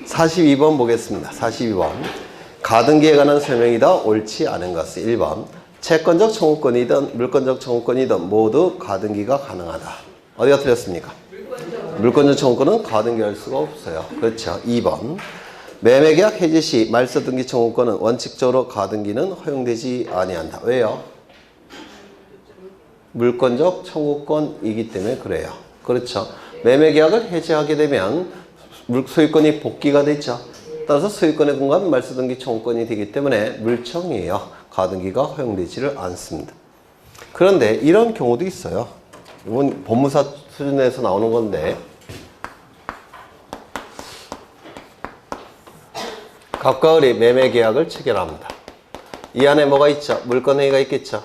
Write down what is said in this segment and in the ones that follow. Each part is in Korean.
42번 보겠습니다. 42번. 가등기에 관한 설명이다. 옳지 않은 것은 1번. 채권적 청구권이든 물권적 청구권이든 모두 가등기가 가능하다. 어디가 틀렸습니까? 물권적 청구권은 가등기할 수가 없어요. 그렇죠. 2번. 매매계약 해지 시 말소등기 청구권은 원칙적으로 가등기는 허용되지 아니한다. 왜요? 물권적 청구권이기 때문에 그래요. 그렇죠. 매매계약을 해지하게 되면 소유권이 복귀가 되죠. 따라서 소유권에 근거한 말소등기 청구권이 되기 때문에 물청이에요. 가등기가 허용되지를 않습니다. 그런데 이런 경우도 있어요. 이건 법무사 수준에서 나오는 건데 갑과 을이 매매계약을 체결합니다. 이 안에 뭐가 있죠? 물권행위가 있겠죠.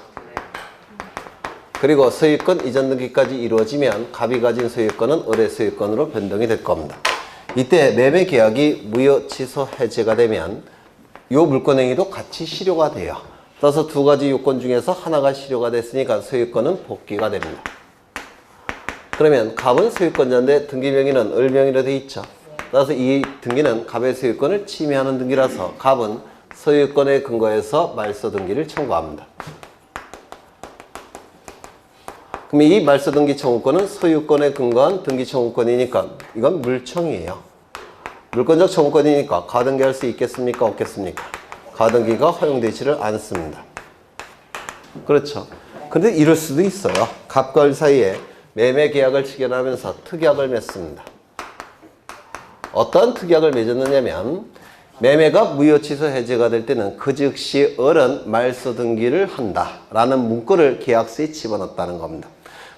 그리고 소유권 이전 등기까지 이루어지면 갑이 가진 소유권은 을의 소유권으로 변동이 될 겁니다. 이때 매매계약이 무효 취소 해제가 되면 이 물권행위도 같이 실효가 돼요. 따라서 두 가지 요건 중에서 하나가 실효가 됐으니까 소유권은 복귀가 됩니다. 그러면 갑은 소유권자인데 등기명의는 을 명의로 되어 있죠. 따라서 이 등기는 갑의 소유권을 침해하는 등기라서 갑은 소유권에 근거해서 말소 등기를 청구합니다. 그럼 이 말소 등기 청구권은 소유권에 근거한 등기 청구권이니까 이건 물청이에요. 물권적 청구권이니까 가등기할 수 있겠습니까? 없겠습니까? 가등기가 허용되지를 않습니다. 그렇죠. 근데 이럴 수도 있어요. 갑과 을 사이에 매매 계약을 체결하면서 특약을 맺습니다. 어떤 특약을 맺었느냐면 매매가 무효 취소 해제가 될 때는 그 즉시 을은 말소 등기를 한다라는 문구를 계약서에 집어넣었다는 겁니다.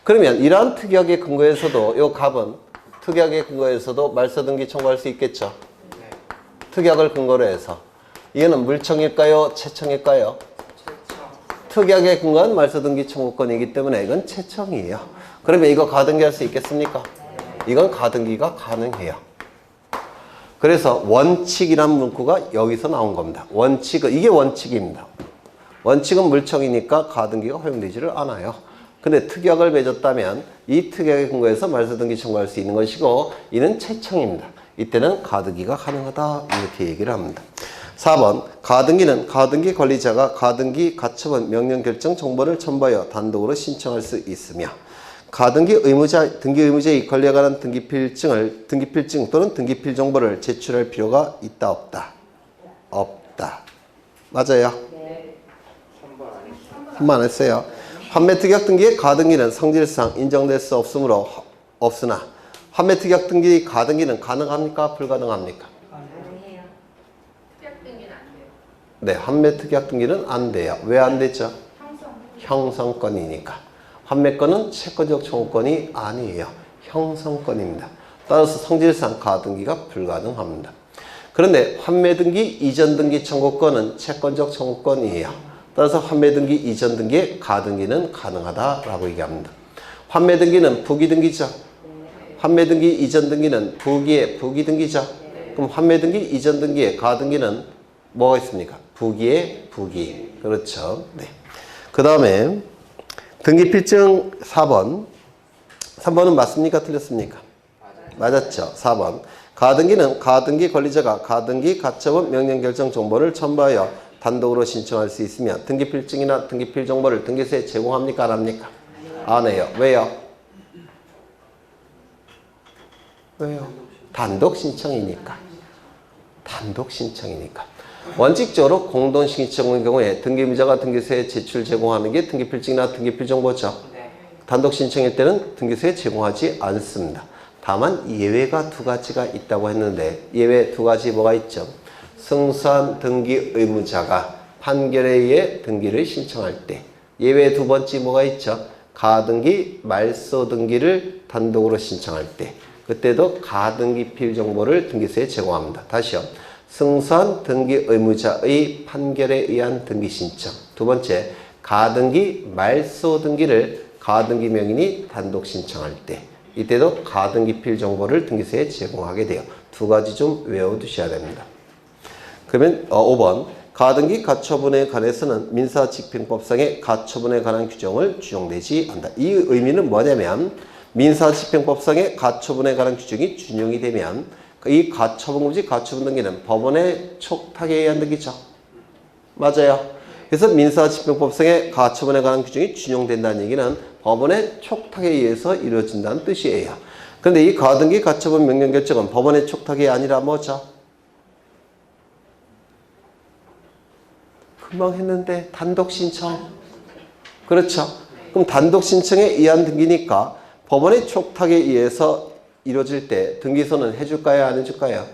그러면 이러한 특약의 근거에서도 이 갑은 특약의 근거에서도 말소 등기 청구할 수 있겠죠. 특약을 근거로 해서 이거는 물청일까요? 채청일까요? 특약에 근거한 말소 등기 청구권이기 때문에 이건 채청이에요. 그러면 이거 가등기할 수 있겠습니까? 이건 가등기가 가능해요. 그래서 원칙이란 문구가 여기서 나온 겁니다. 원칙은 이게 원칙입니다. 원칙은 물청이니까 가등기가 허용되지를 않아요. 근데 특약을 맺었다면 이 특약에 근거해서 말소 등기 청구할 수 있는 것이고 이는 채청입니다. 이때는 가등기가 가능하다 이렇게 얘기를 합니다. 4번 가등기는 가등기 관리자가 가등기 가처분 명령 결정 정보를 첨부하여 단독으로 신청할 수 있으며 가등기 의무자 등기 의무자의 권리에 관한 등기필증 또는 등기필 정보를 제출할 필요가 있다 없다. 없다. 맞아요? 네. 3번 안 했어요. 환매특약 등기의 가등기는 성질상 인정될 수 없으나 환매특약 등기 가등기는 가능합니까? 불가능합니까? 가능해요. 특약 등기는 안 돼요. 네, 환매특약 등기는 안 돼요. 왜 안 되죠? 형성권이니까. 환매권은 채권적 청구권이 아니에요. 형성권입니다. 따라서 성질상 가등기가 불가능합니다. 그런데 환매등기 이전 등기 청구권은 채권적 청구권이에요. 따라서 환매등기 이전 등기의 가등기는 가능하다라고 얘기합니다. 환매등기는 부기등기죠. 환매등기 이전 등기는 부기의 부기등기죠. 그럼 환매등기 이전 등기의 가등기는 뭐가 있습니까? 부기의 부기. 그렇죠. 네. 그 다음에 등기필증 4번. 3번은 맞습니까? 틀렸습니까? 맞았죠. 4번. 가등기는 가등기 권리자가 가등기 가처분 명령 결정 정보를 첨부하여 단독으로 신청할 수 있으며 등기필증이나 등기필 정보를 등기소에 제공합니까? 안 합니까? 안 해요. 왜요? 왜요? 단독 신청이니까. 단독 신청이니까. 원칙적으로 공동 신청의 경우에 등기의무자가 등기소에 제출 제공하는 게 등기필증이나 등기필 정보죠. 단독 신청일 때는 등기소에 제공하지 않습니다. 다만 예외가 두 가지가 있다고 했는데 예외 두 가지 뭐가 있죠? 승소한 등기 의무자가 판결에 의해 등기를 신청할 때 예외 두 번째 뭐가 있죠? 가등기 말소 등기를 단독으로 신청할 때 그때도 가등기필 정보를 등기소에 제공합니다. 다시요. 승소한 등기 의무자의 판결에 의한 등기 신청. 두 번째, 가등기 말소 등기를 가등기 명인이 단독 신청할 때 이때도 가등기필 정보를 등기소에 제공하게 돼요. 두 가지 좀 외워두셔야 됩니다. 그러면 5번 가등기 가처분에 관해서는 민사집행법상의 가처분에 관한 규정을 준용되지 않는다. 이 의미는 뭐냐면 민사집행법상의 가처분에 관한 규정이 준용이 되면 이 가처분금지 가처분 등기는 법원의 촉탁에 의한 등기죠. 맞아요. 그래서 민사집행법상의 가처분에 관한 규정이 준용된다는 얘기는 법원의 촉탁에 의해서 이루어진다는 뜻이에요. 그런데 이 가등기 가처분 명령 결정은 법원의 촉탁이 아니라 뭐죠? 금방 했는데 단독 신청. 그렇죠. 그럼 단독 신청에 의한 등기니까 법원의 촉탁에 의해서 이루어질 때 등기소는 해줄까요? 안 해줄까요?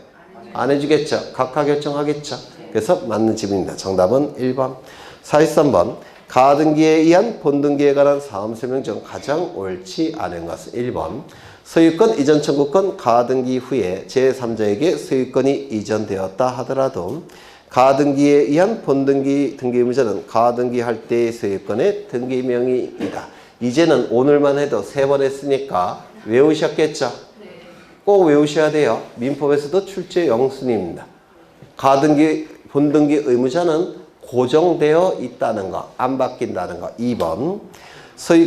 안 해주겠죠. 각하 결정하겠죠. 그래서 맞는 질문입니다. 정답은 1번. 43번. 가등기에 의한 본등기에 관한 사항설명 중 가장 옳지 않은 것은 1번. 소유권 이전 청구권 가등기 후에 제3자에게 소유권이 이전되었다 하더라도 가등기에 의한 본등기 등기 의무자는 가등기할 때의 소유권의 등기명의이다. 이제는 오늘만 해도 3번 했으니까 외우셨겠죠? 꼭 외우셔야 돼요. 민법에서도 출제 영순입니다. 가등기 본등기 의무자는 고정되어 있다는 거, 안 바뀐다는 거. 2번.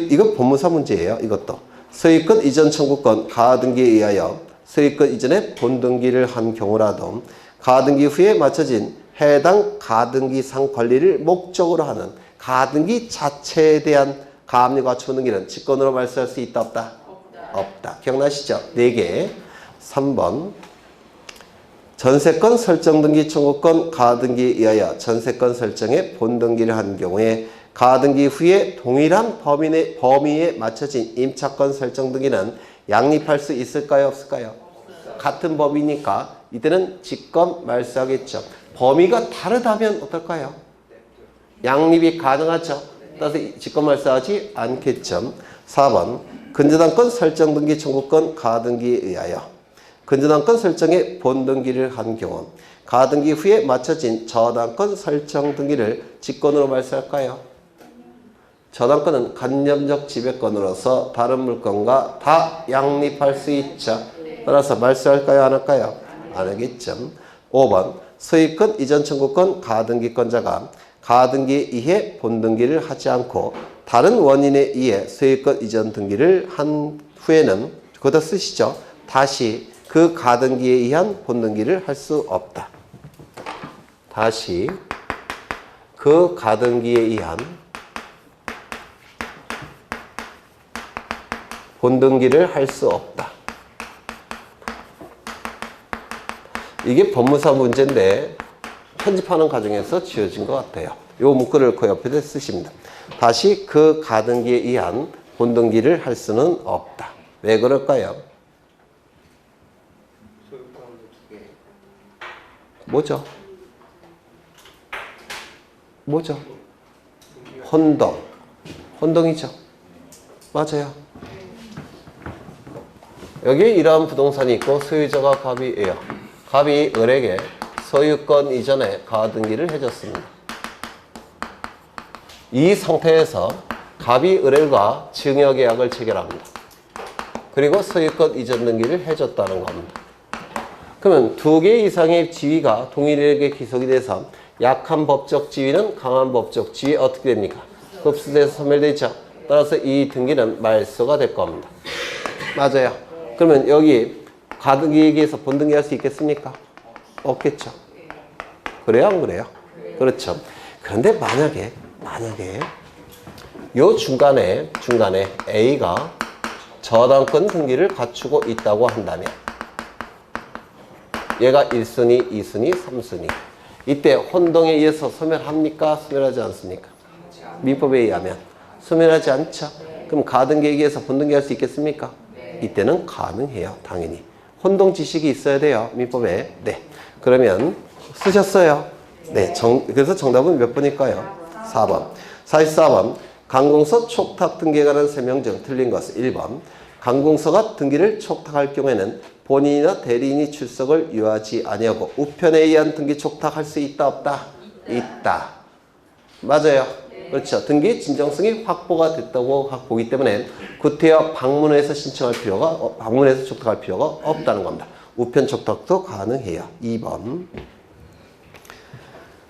이거 법무사 문제예요. 이것도. 소유권 이전 청구권 가등기에 의하여 소유권 이전에 본등기를 한 경우라도 가등기 후에 맞춰진 해당 가등기상 권리를 목적으로 하는 가등기 자체에 대한 가압류 가처분 등기는 직권으로 말소할 수 있다 없다? 없다. 기억나시죠? 4개. 3번. 전세권 설정 등기 청구권 가등기에 의하여 전세권 설정에 본등기를 한 경우에 가등기 후에 동일한 범위에 맞춰진 임차권 설정 등기는 양립할 수 있을까요? 없을까요? 같은 법이니까 이때는 직권 말소하겠죠. 범위가 다르다면 어떨까요? 양립이 가능하죠. 따라서 직권 말소하지 않겠죠. 4번. 근저당권 설정 등기 청구권 가등기에 의하여 근저당권 설정에 본등기를 한 경우 가등기 후에 맞춰진 저당권 설정 등기를 직권으로 말소할까요? 저당권은 간접적 지배권으로서 다른 물건과 다 양립할 수 있죠. 따라서 말소할까요? 안 할까요? 안 하겠죠. 5번. 소유권 이전 청구권 가등기권자가 가등기에 의해 본등기를 하지 않고 다른 원인에 의해 소유권 이전 등기를 한 후에는 그거 쓰시죠. 다시 그 가등기에 의한 본등기를 할 수 없다. 다시 그 가등기에 의한 본등기를 할 수 없다. 이게 법무사 문제인데 편집하는 과정에서 지어진 것 같아요. 이 문구를 그 옆에다 쓰십니다. 다시 그 가등기에 의한 본등기를 할 수는 없다. 왜 그럴까요? 뭐죠? 뭐죠? 혼동. 혼동이죠. 맞아요. 여기 이러한 부동산이 있고 소유자가 갑이에요. 갑이 을에게 소유권 이전에 가등기를 해줬습니다. 이 상태에서 갑이 을과 증여계약을 체결합니다. 그리고 소유권 이전 등기를 해줬다는 겁니다. 그러면 2개 이상의 지위가 동일하게 기속이 돼서 약한 법적 지위는 강한 법적 지위에 어떻게 됩니까? 흡수돼서 소멸되죠. 따라서 이 등기는 말소가 될 겁니다. 맞아요. 그러면 여기 가등기에 의해서 본등기 할 수 있겠습니까? 없겠죠. 그래요? 안 그래요? 그렇죠. 그런데 만약에 요 중간에 A가 저당권 등기를 갖추고 있다고 한다면 얘가 1순위, 2순위, 3순위. 이때 혼동에 의해서 소멸합니까? 소멸하지 않습니까? 민법에 의하면 소멸하지 않죠. 그럼 가등기에 의해서 본등기 할 수 있겠습니까? 이때는 가능해요. 당연히. 혼동 지식이 있어야 돼요. 민법에. 네. 그러면 쓰셨어요. 네. 그래서 정답은 몇 번일까요? 4번. 44번. 강공서 촉탁 등기에 관한 설명 중 틀린 것은 1번. 강공서가 등기를 촉탁할 경우에는 본인이나 대리인이 출석을 요하지 아니하고 우편에 의한 등기 촉탁할 수 있다 없다? 있다. 맞아요. 그렇죠. 등기의 진정성이 확보가 됐다고 보기 때문에 구태여 방문해서 방문해서 촉탁할 필요가 없다는 겁니다. 우편 촉탁도 가능해요. 2번.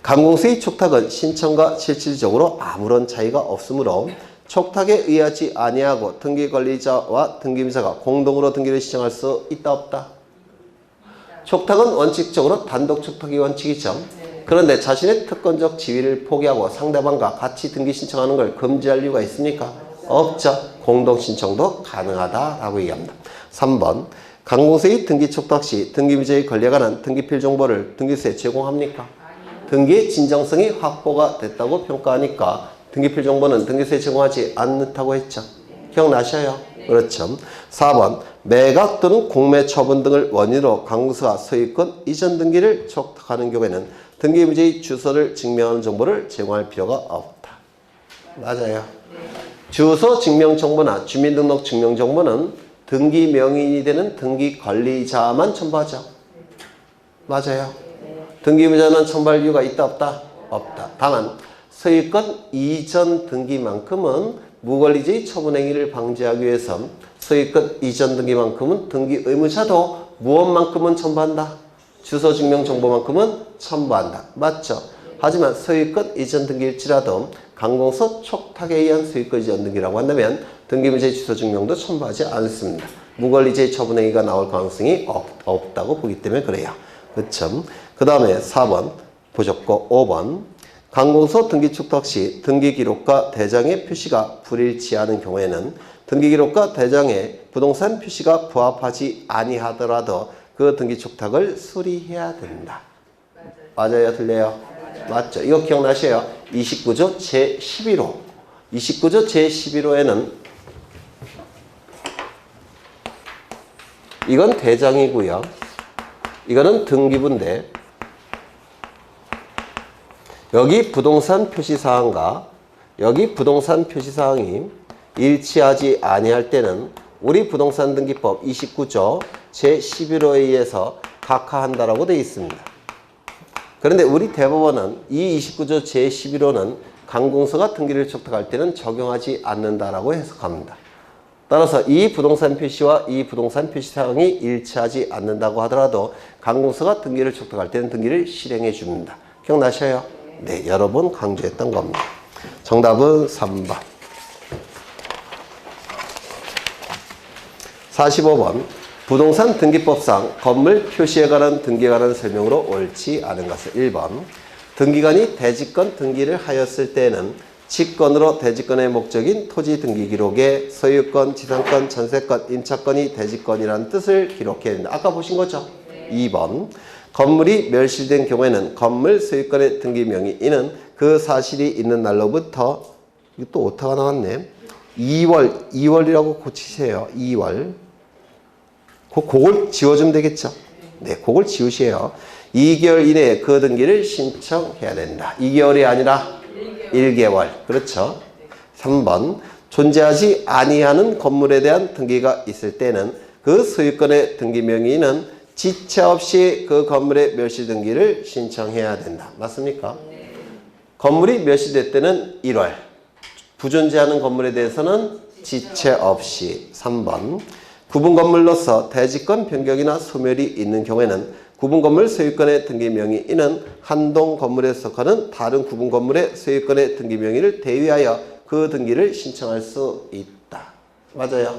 강공서의 촉탁은 신청과 실질적으로 아무런 차이가 없으므로 촉탁에 의하지 아니하고 등기 관리자와 등기임자가 공동으로 등기를 신청할 수 있다 없다? 촉탁은 원칙적으로 단독 촉탁이 원칙이죠. 그런데 자신의 특권적 지위를 포기하고 상대방과 같이 등기 신청하는 걸 금지할 이유가 있습니까? 없죠. 공동 신청도 가능하다라고 얘기합니다. 3번. 강공서의 등기 촉탁 시 등기부재의 권리에 관한 등기필 정보를 등기소에 제공합니까? 등기의 진정성이 확보가 됐다고 평가하니까 등기필 정보는 등기소에 제공하지 않는다고 했죠. 기억나셔요? 그렇죠. 4번. 매각 또는 공매 처분 등을 원인으로 강공서가 소유권 이전 등기를 촉탁하는 경우에는 등기부재의 주소를 증명하는 정보를 제공할 필요가 없다. 맞아요. 주소 증명 정보나 주민등록 증명 정보는 등기 명의인이 되는 등기 관리자만 첨부하죠. 맞아요. 등기부자는 첨부할 이유가 있다 없다? 없다. 다만 소유권 이전 등기만큼은 무권리자의 처분 행위를 방지하기 위해서 소유권 이전 등기만큼은 등기 의무자도 무엇만큼은 첨부한다? 주소 증명 정보만큼은 첨부한다. 맞죠? 하지만 소유권 이전 등기일지라도 강공서 촉탁에 의한 소유권 이전 등기라고 한다면 등기부재의 주소 증명도 첨부하지 않습니다. 무권리자의 처분 행위가 나올 가능성이 없다고 보기 때문에 그래요. 그렇죠? 그 다음에 4번 보셨고 5번 강공서 등기 촉탁 시 등기기록과 대장의 표시가 불일치하는 경우에는 등기기록과 대장의 부동산 표시가 부합하지 아니하더라도 그 등기 촉탁을 수리해야 된다. 맞아요? 틀려요? 맞죠? 이거 기억나셔요? 29조 제11호 29조 제11호에는 이건 대장이고요. 이거는 등기부인데 여기 부동산 표시사항과 여기 부동산 표시사항이 일치하지 아니할 때는 우리 부동산 등기법 29조 제11호에 의해서 각하한다라고 되어 있습니다. 그런데 우리 대법원은 이 29조 제11호는 강공서가 등기를 촉탁할 때는 적용하지 않는다라고 해석합니다. 따라서 이 부동산 표시와 이 부동산 표시사항이 일치하지 않는다고 하더라도 강공서가 등기를 촉탁할 때는 등기를 실행해 줍니다. 기억나셔요? 네, 여러 번 강조했던 겁니다. 정답은 3번. 45번. 부동산 등기법상 건물 표시에 관한 등기에 관한 설명으로 옳지 않은 것은 1번. 등기관이 대지권 등기를 하였을 때에는 직권으로 대지권의 목적인 토지 등기 기록에 소유권, 지상권, 전세권, 임차권이 대지권이라는 뜻을 기록해야 된다. 아까 보신 거죠? 2번. 건물이 멸실된 경우에는 건물 소유권의 등기 명의인은 그 사실이 있는 날로부터 이거 또 오타가 나왔네. 2월이라고 고치세요. 2월. 그걸 지워주면 되겠죠? 네, 그걸 지우세요. 2개월 이내에 그 등기를 신청해야 된다. 2개월이 아니라 1개월. 그렇죠? 3번. 존재하지 아니하는 건물에 대한 등기가 있을 때는 그 소유권의 등기 명의인은 지체 없이 그 건물의 멸실 등기를 신청해야 된다. 맞습니까? 건물이 멸실될 때는 1월. 부존재하는 건물에 대해서는 지체 없이. 3번. 구분 건물로서 대지권 변경이나 소멸이 있는 경우에는 구분 건물 소유권의 등기 명의인은 한 동 건물에 속하는 다른 구분 건물의 소유권의 등기 명의를 대위하여 그 등기를 신청할 수 있다. 맞아요?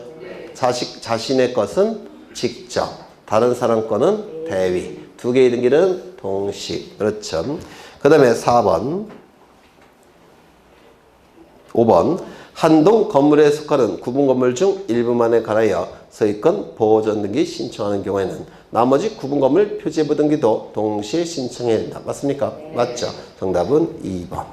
자신의 것은 직접, 다른 사람 거는 대위. 두 개의 등기는 동시. 그렇죠? 그 다음에 4번. 5번. 한동 건물에 속하는 구분 건물 중 일부만에 관하여 소유권 보호전 등기 신청하는 경우에는 나머지 구분 건물 표제부 등기도 동시에 신청해야 된다. 맞습니까? 맞죠? 정답은 2번.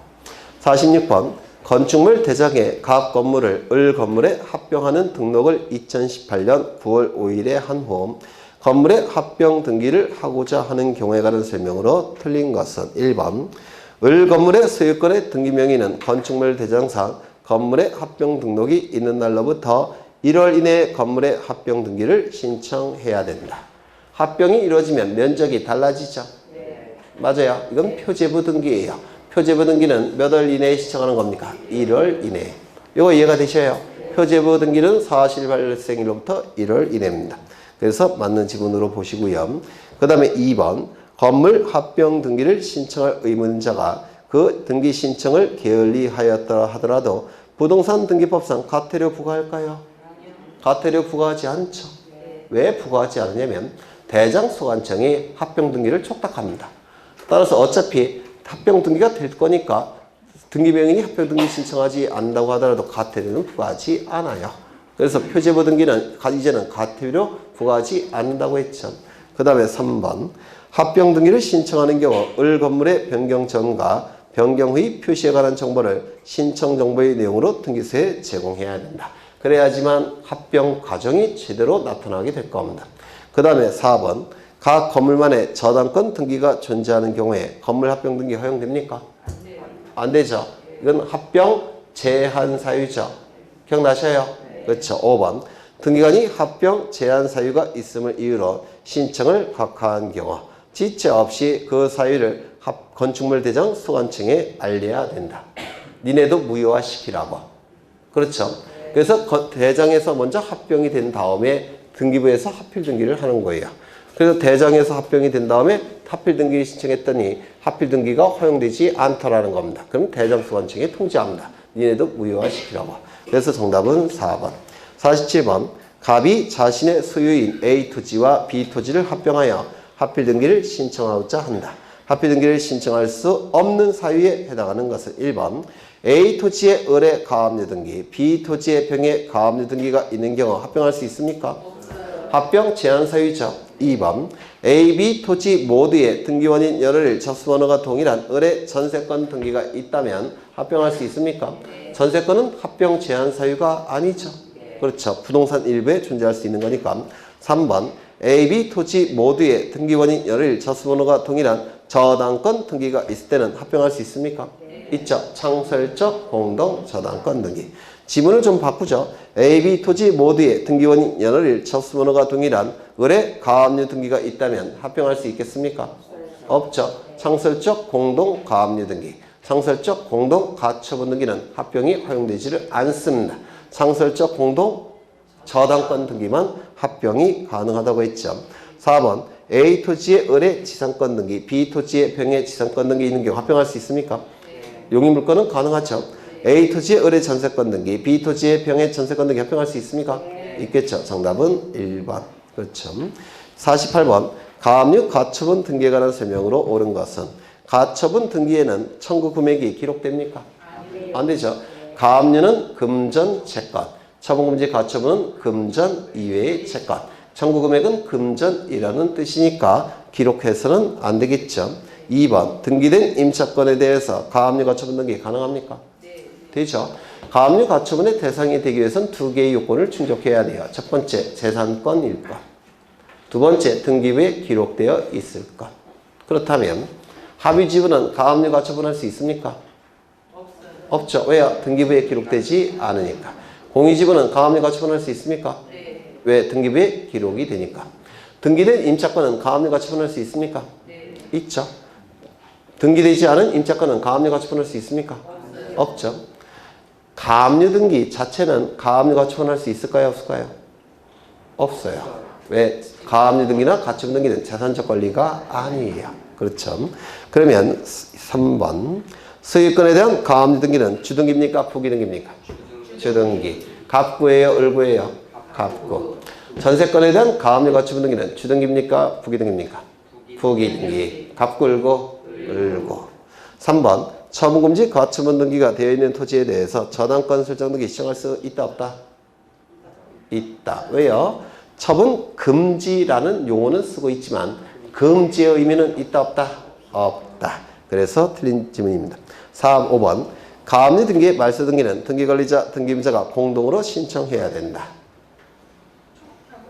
46번. 건축물 대장에 각 건물을 을 건물에 합병하는 등록을 2018년 9월 5일에 한 후 건물의 합병 등기를 하고자 하는 경우에 관한 설명으로 틀린 것은 1번. 을 건물의 소유권의 등기 명의는 건축물 대장상 건물의 합병 등록이 있는 날로부터 1월 이내에 건물의 합병 등기를 신청해야 된다. 합병이 이루어지면 면적이 달라지죠? 네. 맞아요. 이건 표제부 등기예요. 표제부 등기는 몇 월 이내에 신청하는 겁니까? 1월 이내에. 이거 이해가 되셔요? 네. 표제부 등기는 사실 발생일로부터 1월 이내입니다. 그래서 맞는 지문으로 보시고요. 그 다음에 2번. 건물 합병 등기를 신청할 의문자가 그 등기 신청을 게을리하였다 하더라도 부동산 등기법상 과태료 부과할까요? 가태료 부과하지 않죠. 왜 부과하지 않느냐면 대장소관청이 합병 등기를 촉탁합니다. 따라서 어차피 합병 등기가 될 거니까 등기병인이 합병 등기 신청하지 않는다고 하더라도 가태료는 부과하지 않아요. 그래서 표제부 등기는 이제는 가태료 부과하지 않는다고 했죠. 그 다음에 3번 합병 등기를 신청하는 경우 을 건물의 변경 전과 변경 후의 표시에 관한 정보를 신청 정보의 내용으로 등기소에 제공해야 된다. 그래야지만 합병 과정이 제대로 나타나게 될 겁니다. 그 다음에 4번 각 건물만의 저당권 등기가 존재하는 경우에 건물 합병 등기 허용됩니까? 안 되죠. 이건 합병 제한 사유죠. 기억나셔요? 그렇죠. 5번 등기관이 합병 제한 사유가 있음을 이유로 신청을 각하한 경우 지체 없이 그 사유를 건축물 대장 소관청에 알려야 된다. 니네도 무효화시키라고. 그렇죠. 그래서 대장에서 먼저 합병이 된 다음에 등기부에서 하필 등기를 하는 거예요. 그래서 대장에서 합병이 된 다음에 하필 등기를 신청했더니 하필 등기가 허용되지 않더라는 겁니다. 그럼 대장 소관청에 통지합니다. 니네도 무효화시키라고. 그래서 정답은 4번. 47번 갑이 자신의 소유인 A 토지와 B 토지를 합병하여 하필 등기를 신청하고자 한다. 하필 등기를 신청할 수 없는 사유에 해당하는 것은 1번 A 토지의 을의 가압류 등기, B 토지의 병의 가압류 등기가 있는 경우 합병할 수 있습니까? 합병 제한 사유죠. 2번 A, B 토지 모두의 등기원인 열흘 접수번호가 동일한 을의 전세권 등기가 있다면 합병할 수 있습니까? 전세권은 합병 제한 사유가 아니죠. 그렇죠. 부동산 일부에 존재할 수 있는 거니까. 3번 A, B 토지 모두의 등기원인 열흘 접수번호가 동일한 저당권 등기가 있을 때는 합병할 수 있습니까? 있죠. 창설적 공동 저당권 등기. 지문을 좀 바꾸죠. A, B 토지 모두의 등기원인 열흘 접수번호가 동일한 을의 가압류 등기가 있다면 합병할 수 있겠습니까? 없죠. 창설적 공동 가압류 등기. 창설적 공동 가처분 등기는 합병이 허용되지를 않습니다. 창설적 공동 저당권 등기만 합병이 가능하다고 했죠. 4번 A 토지의 을의 지상권 등기, B 토지의 병의 지상권 등기 있는 경우 합병할 수 있습니까? 용의물권은 가능하죠. A 토지의 을의 전세권 등기, B 토지의 병의 전세권 등기 합병할 수 있습니까? 있겠죠. 정답은 1번. 그렇죠. 48번 가압류 가처분 등기에 관한 설명으로 옳은 것은 가처분 등기에는 청구 금액이 기록됩니까? 안 되죠. 가압류는 금전 채권, 처분금지 가처분은 금전 이외의 채권, 청구 금액은 금전이라는 뜻이니까 기록해서는 안 되겠죠. 2번 등기된 임차권에 대해서 가압류 가처분 등기 가능합니까? 되죠. 가압류 가처분의 대상이 되기 위해서는 두 개의 요건을 충족해야 돼요. 첫 번째 재산권일 것, 두 번째 등기부에 기록되어 있을 것. 그렇다면 합의지분은 가압류 가처분할 수 있습니까? 없죠. 왜요? 등기부에 기록되지 않으니까. 공유지분은 가압류 가처분할 수 있습니까? 왜? 등기부에 기록이 되니까. 등기된 임차권은 가압류 가처분할 수 있습니까? 있죠. 등기되지 않은 임차권은 가압류 가처분할 수 있습니까? 없죠. 가압류 등기 자체는 가압류 가처분할 수 있을까요? 없을까요? 없어요. 왜? 가압류 등기나 가처분 등기는 재산적 권리가 아니에요. 그렇죠. 그러면 3번 소유권에 대한 가압류 등기는 주등기입니까? 부기등기입니까? 주등기. 갑구예요? 을구예요? 갑구. 전세권에 대한 가압류 가처분 등기는 주등기입니까? 부기등기입니까? 부기등기. 갑구, 을구? 을구. 3번 처분금지 가처분 등기가 되어 있는 토지에 대해서 저당권 설정 등기 시정할 수 있다 없다? 있다. 왜요? 처분 금지라는 용어는 쓰고 있지만 금지의 의미는 있다 없다? 없다. 그래서 틀린 지문입니다. 4, 5번 가압류 등기의 말소 등기는 등기관리자, 등기임자가 공동으로 신청해야 된다.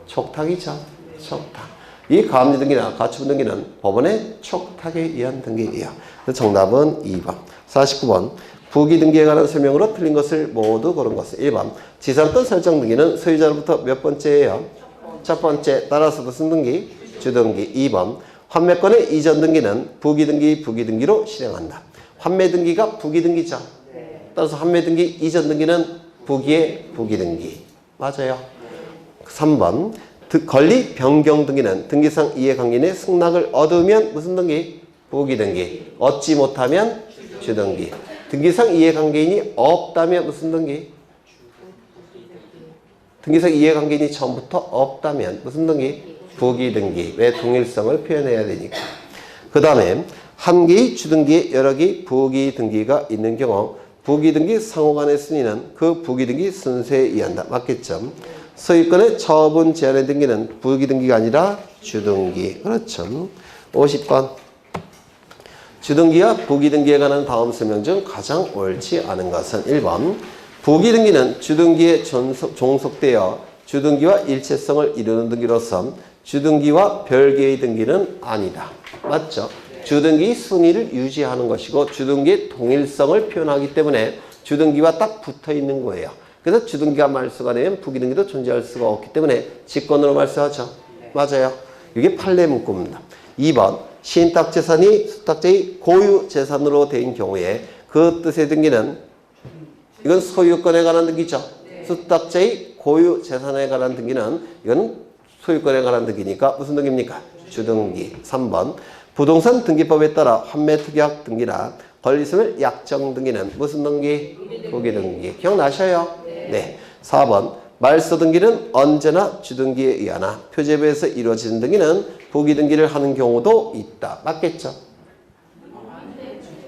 촉탁이죠. 촉탁. 이 가압류 등기나 가처분 등기는 법원의 촉탁에 의한 등기예요. 그래서 정답은 2번. 49번 부기 등기에 관한 설명으로 틀린 것을 모두 고른 것은 1번 지상권 설정 등기는 소유자로부터 몇 번째예요? 첫 번째. 따라서 무슨 등기? 주등기. 2번 환매권의 이전 등기는 부기 등기, 부기 등기로 실행한다. 환매 등기가 부기 등기죠. 따라서 환매 등기 이전 등기는 부기의 부기 등기. 맞아요. 3번 권리 변경 등기는 등기상 이해관계인의 승낙을 얻으면 무슨 등기? 부기 등기. 얻지 못하면 주등기. 등기상 이해관계인이 없다면 무슨 등기? 등기상 이해관계인이 처음부터 없다면 무슨 등기? 부기등기. 왜? 동일성을 표현해야 되니까. 그 다음에 한 개의 주등기에 여러 개의 부기등기가 있는 경우 부기등기 상호간의 순위는 그 부기등기 순서에 의한다. 맞겠죠? 소유권의 처분 제한의 등기는 부기등기가 아니라 주등기. 그렇죠. 50번. 주등기와 부기등기에 관한 다음 설명 중 가장 옳지 않은 것은 1번. 부기등기는 주등기에 종속되어 주등기와 일체성을 이루는 등기로서 주등기와 별개의 등기는 아니다. 맞죠? 주등기 순위를 유지하는 것이고 주등기의 동일성을 표현하기 때문에 주등기와 딱 붙어 있는 거예요. 그래서 주등기가 말소가 되면 부기등기도 존재할 수가 없기 때문에 직권으로 말소하죠. 맞아요. 이게 판례 문구입니다. 2번. 신탁재산이 수탁자의 고유 재산으로 된 경우에 그 뜻의 등기는 이건 소유권에 관한 등기죠. 수탁자의 고유 재산에 관한 등기는 이건 소유권에 관한 등기니까 무슨 등기입니까? 주등기. 3번. 부동산 등기법에 따라 환매특약 등기나 권리소멸 약정 등기는 무슨 등기? 부기등기. 기억나셔요? 네. 4번. 말소 등기는 언제나 주등기에 의하나 표제부에서 이루어지는 등기는 부기등기를 하는 경우도 있다. 맞겠죠?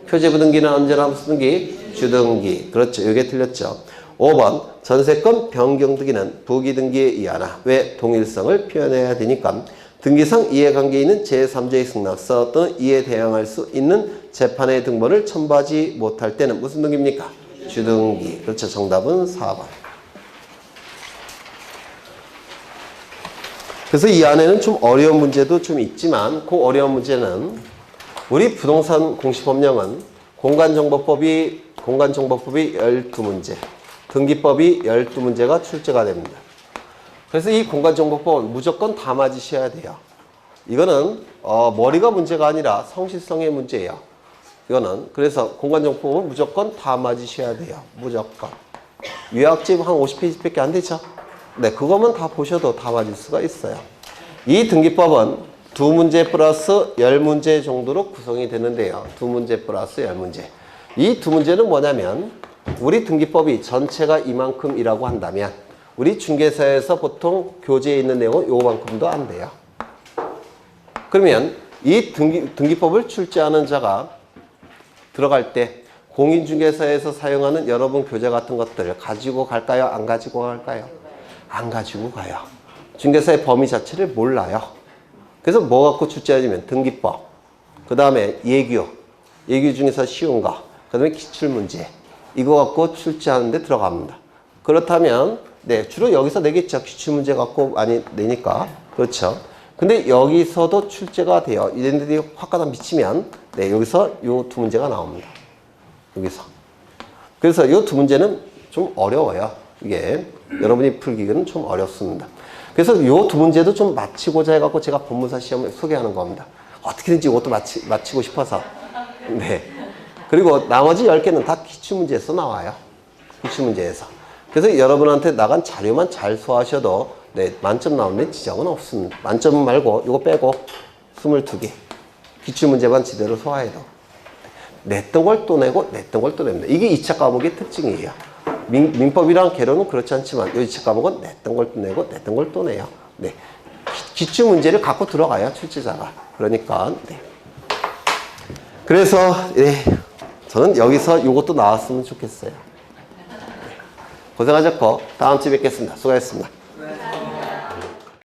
표제부 등기는 언제나 무슨 등기? 주등기. 그렇죠. 이게 틀렸죠. 5번. 전세권 변경 등기는 부기등기에 의하나 왜? 동일성을 표현해야 되니까 등기상 이해관계에 있는 제3자의 승낙서 또는 이에 대항할 수 있는 재판의 등본을 첨부하지 못할 때는 무슨 등기입니까? 주등기. 그렇죠. 정답은 4번. 그래서 이 안에는 좀 어려운 문제도 좀 있지만 그 어려운 문제는 우리 부동산 공시법령은 공간정보법이 12문제, 등기법이 12문제가 출제가 됩니다. 그래서 이 공간정보법은 무조건 다 맞으셔야 돼요. 이거는 머리가 문제가 아니라 성실성의 문제예요. 이거는 그래서 공간정보법은 무조건 다 맞으셔야 돼요. 무조건. 요약집 한 50페이지밖에 안 되죠? 네, 그거만 다 보셔도 다 맞을 수가 있어요. 이 등기법은 2문제 플러스 10문제 정도로 구성이 되는데요. 2문제 플러스 10문제. 이 2문제는 뭐냐면 우리 등기법이 전체가 이만큼이라고 한다면 우리 중개사에서 보통 교재에 있는 내용은 요만큼도 안 돼요. 그러면 이 등기법을 출제하는 자가 들어갈 때 공인중개사에서 사용하는 여러분 교재 같은 것들을 가지고 갈까요? 안 가지고 갈까요? 안 가지고 가요. 중개사의 범위 자체를 몰라요. 그래서 뭐 갖고 출제하냐면 등기법, 그 다음에 예규 중에서 쉬운 거, 그 다음에 기출문제 이거 갖고 출제하는데 들어갑니다. 그렇다면 네, 주로 여기서 내겠죠. 기출문제 갖고 많이 내니까. 그렇죠. 근데 여기서도 출제가 돼요. 얘네들이 확 가다 미치면 네, 여기서 요 2문제가 나옵니다. 여기서. 그래서 요 2문제는 좀 어려워요. 이게 여러분이 풀기는 좀 어렵습니다. 그래서 요 2문제도 좀 맞히고자 해갖고 제가 법무사 시험을 소개하는 겁니다. 어떻게든지 이것도 맞히고 싶어서. 네. 그리고 나머지 10개는 다 기출문제에서 나와요. 기출문제에서. 그래서 여러분한테 나간 자료만 잘 소화하셔도 네, 만점 나오는 데 지장은 없습니다. 만점 말고 이거 빼고 22개. 기출문제만 제대로 소화해도. 냈던 걸 또 내고 냈던 걸 또 냅니다. 이게 2차 과목의 특징이에요. 민법이랑 개론은 그렇지 않지만 이 2차 과목은 냈던 걸 또 내고 냈던 걸 또 내요. 네. 기출문제를 갖고 들어가요. 출제자가. 그러니까 네. 그래서 네, 저는 여기서 이것도 나왔으면 좋겠어요. 고생하셨고 다음 주에 뵙겠습니다. 수고하셨습니다.